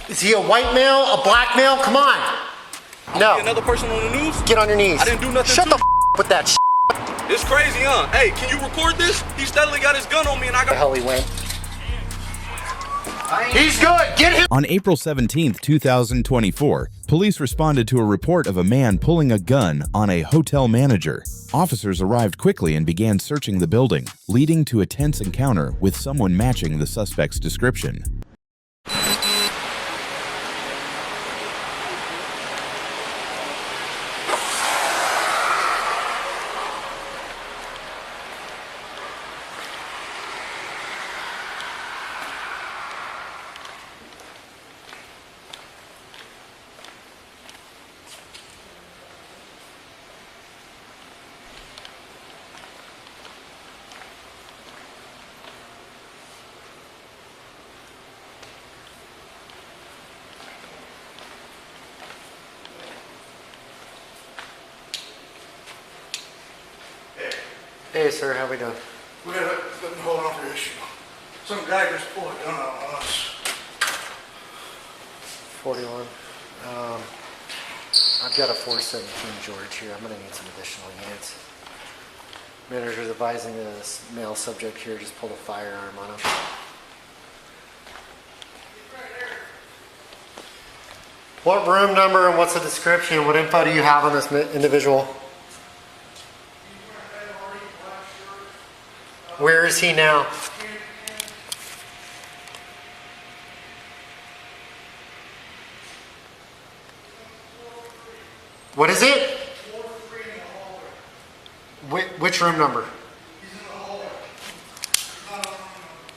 Is he a white male, a black male? Come on. No. Another person on the news? Get on your knees. I didn't do nothing. Shut the with that shit. It's crazy, huh? Hey, can you record this? He steadily got his gun on me and I got... The hell he went. He's good. Get him. On April 17th, 2024, police responded to a report of a man pulling a gun on a hotel manager. Officers arrived quickly and began searching the building, leading to a tense encounter with someone matching the suspect's description. Hey, sir, how we doing? We had a whole other issue. Some guy just pulled a gun out on us. 41. I've got a 417 George here. I'm going to need some additional units. Manager's advising this male subject here just pulled a firearm on him. What room number and what's the description? What info do you have on this individual? Where is he now? What is it? Which room number?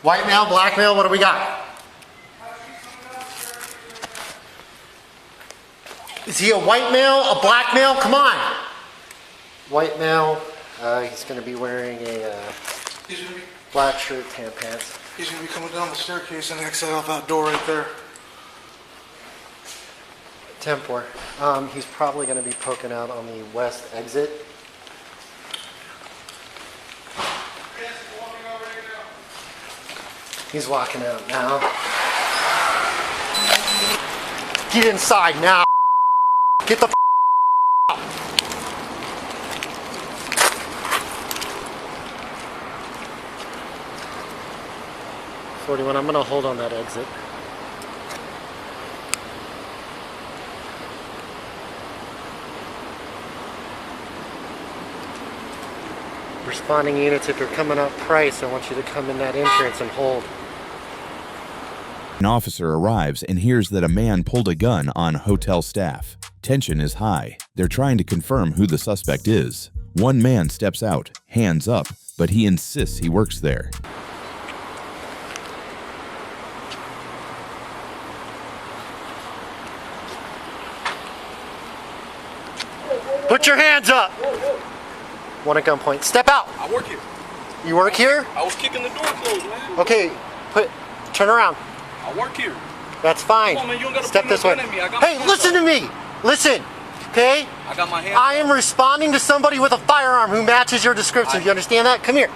White male, black male, what do we got? Is he a white male, a black male? Come on. White male, he's going to be wearing a black shirt, tan pants. He's going to be coming down the staircase and exit out that door right there. Tempe. He's probably going to be poking out on the west exit. He's walking out now. Get inside now. Get the out. 41, I'm going to hold on that exit. Responding units, if you're coming up Price, I want you to come in that entrance and hold. An officer arrives and hears that a man pulled a gun on hotel staff. Tension is high. They're trying to confirm who the suspect is. One man steps out, hands up, but he insists he works there. Put your hands up! One at gunpoint. Step out! I work here. You work here? I was kicking the door closed, man. Okay, turn around. I work here. That's fine. Come on, man, you don't gotta Step put no this way. gun in me. I got Hey, my listen to hands me! Listen, okay? I got my hands I am responding to somebody with a firearm who matches your description. Do you understand that? Come here.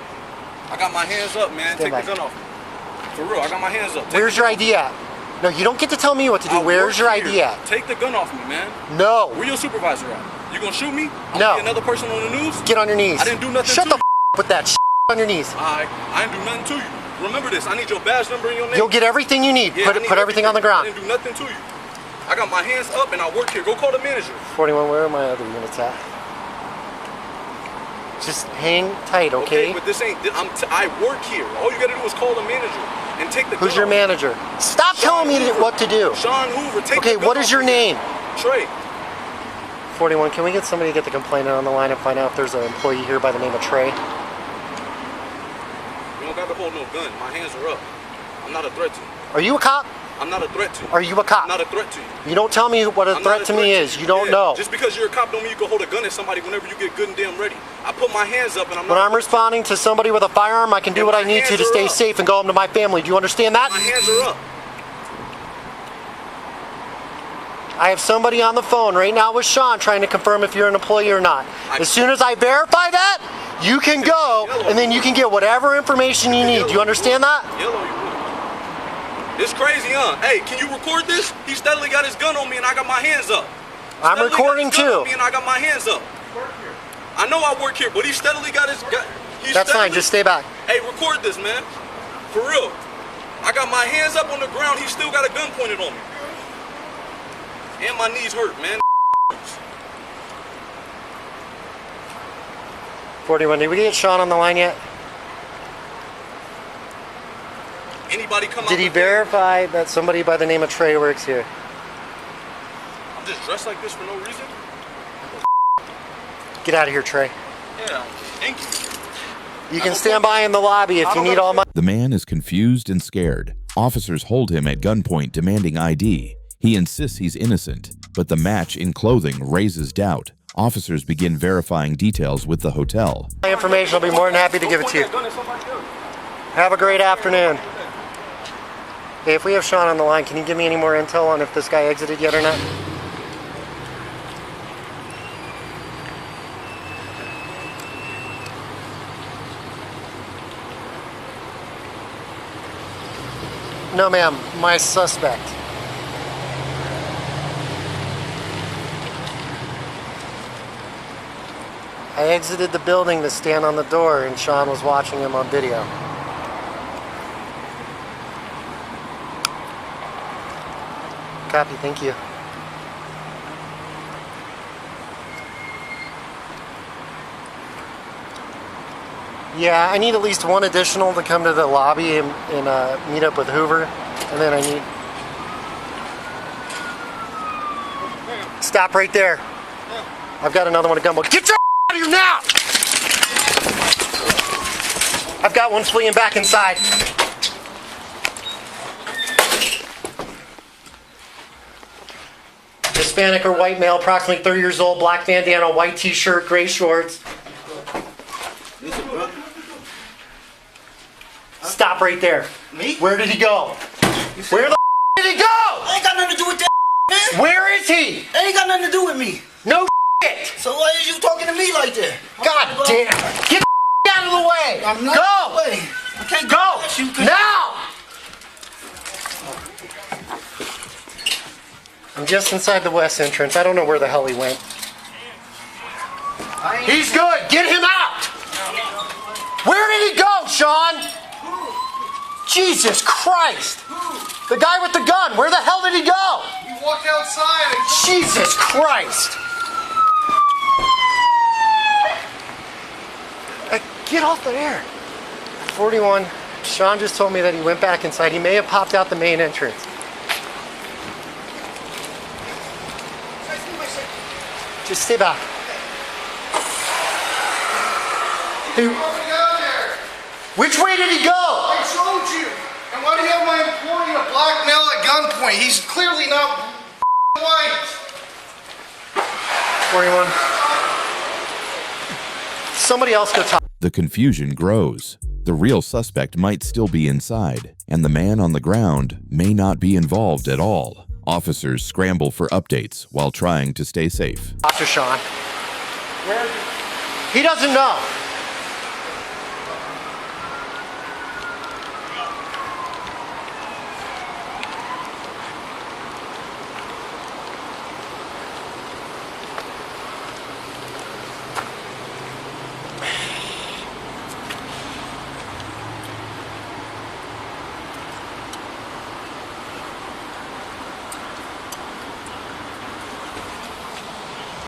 I got my hands up, man. Stand Take by. the gun off. For real, I got my hands up. Where's your ID at? No, you don't get to tell me what to do. Where's your ID at? Take the gun off me, man. No. Where your supervisor at? You gonna shoot me? No. Be another person on the news? Get on your knees. I didn't do nothing Shut to the you. with that on your knees. I didn't do nothing to you. Remember this. I need your badge number and your name. You'll get everything you need. Yeah, Put everything on the ground. I didn't do nothing to you. I got my hands up and I work here. Go call the manager. 41, where are my other units at? Just hang tight, okay? But this ain't, I work here. All you gotta do is call the manager and take the gun Who's your off. manager? Stop telling me what to do. Sean Hoover, take Okay, the gun what is off your me. name? Trey. 41, can we get somebody to get the complainant on the line and find out if there's an employee here by the name of Trey? You don't got to hold no gun. My hands are up. I'm not a threat to you. Are you a cop? I'm not a threat to you. Are you a cop? I'm not a threat to you. You don't tell me what a threat to me is. You don't know. Just because you're a cop don't mean you can hold a gun at somebody whenever you get good and damn ready. I put my hands up and I'm not... When I'm responding to somebody with a firearm, I can do what I need to stay safe and go home to my family. Do you understand that? My hands are up. I have somebody on the phone right now with Sean trying to confirm if you're an employee or not. As soon as I verify that, you can go and then you can get whatever information you need. Do you understand that? Yellow, you It's crazy, huh? Hey, can you record this? He steadily got his gun on me and I got my hands up. I'm recording too. And I got my hands up. I know I work here, but he steadily got his. That's fine. Just stay back. Hey, record this, man. For real. I got my hands up on the ground. He still got a gun pointed on me. And my knees hurt, man. 41. Did we get Sean on the line yet? Anybody come out? Did he verify that somebody by the name of Trey works here? I'm just dressed like this for no reason. Get out of here, Trey. Yeah, thank you. You can stand by in the lobby if you need all my... The man is confused and scared. Officers hold him at gunpoint demanding ID. He insists he's innocent, but the match in clothing raises doubt. Officers begin verifying details with the hotel. My information, I'll be more than happy to give it to you. Have a great afternoon. Hey, if we have Sean on the line, can you give me any more intel on if this guy exited yet or not? No, ma'am. My suspect. I exited the building to stand on the door, and Sean was watching him on video. Copy, thank you. Yeah, I need at least one additional to come to the lobby and meet up with Hoover. And then I need... Stop right there. I've got another one to gun. Get your out of here now! I've got one fleeing back inside. Hispanic or white male, approximately 30 years old, black bandana, white t-shirt, gray shorts. Stop right there. Me? Where did he go? Where the did he go? I ain't got nothing to do with that, man. Where is he? That ain't got nothing to do with me. No shit. So why is you talking to me like that? God damn. Get the out of the way. I'm not Go. in the way. I can't Go. at you 'cause- Now. I'm just inside the west entrance. I don't know where the hell he went. He's good. Get him out. Where did he go, Sean? Jesus Christ. The guy with the gun. Where the hell did he go? He walked outside. Jesus Christ. Get off the air. 41. Sean just told me that he went back inside. He may have popped out the main entrance. Just stay back. Hey, which way did he go? I told you. And why do you have my employee a black male at gunpoint? He's clearly not white. 41. Somebody else go talk. The confusion grows. The real suspect might still be inside, and the man on the ground may not be involved at all. Officers scramble for updates while trying to stay safe. Dr. Sean. He doesn't know.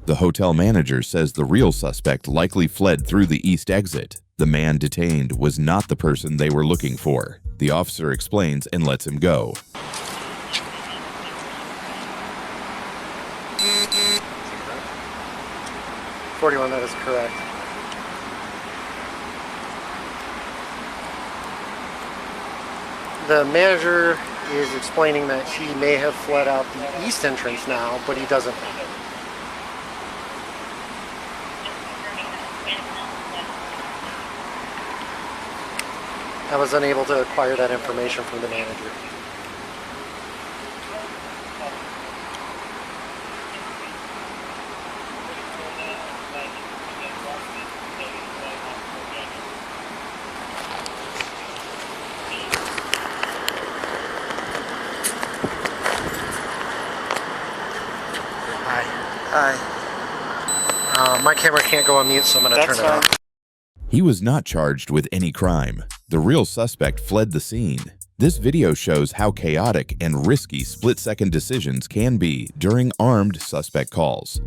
The hotel manager says the real suspect likely fled through the east exit. The man detained was not the person they were looking for. The officer explains and lets him go. .41, that is correct. The manager is explaining that she may have fled out the east entrance now, but he doesn't know. I was unable to acquire that information from the manager. Hi. My camera can't go on mute, so I'm going to turn it off. He was not charged with any crime. The real suspect fled the scene. This video shows how chaotic and risky split-second decisions can be during armed suspect calls.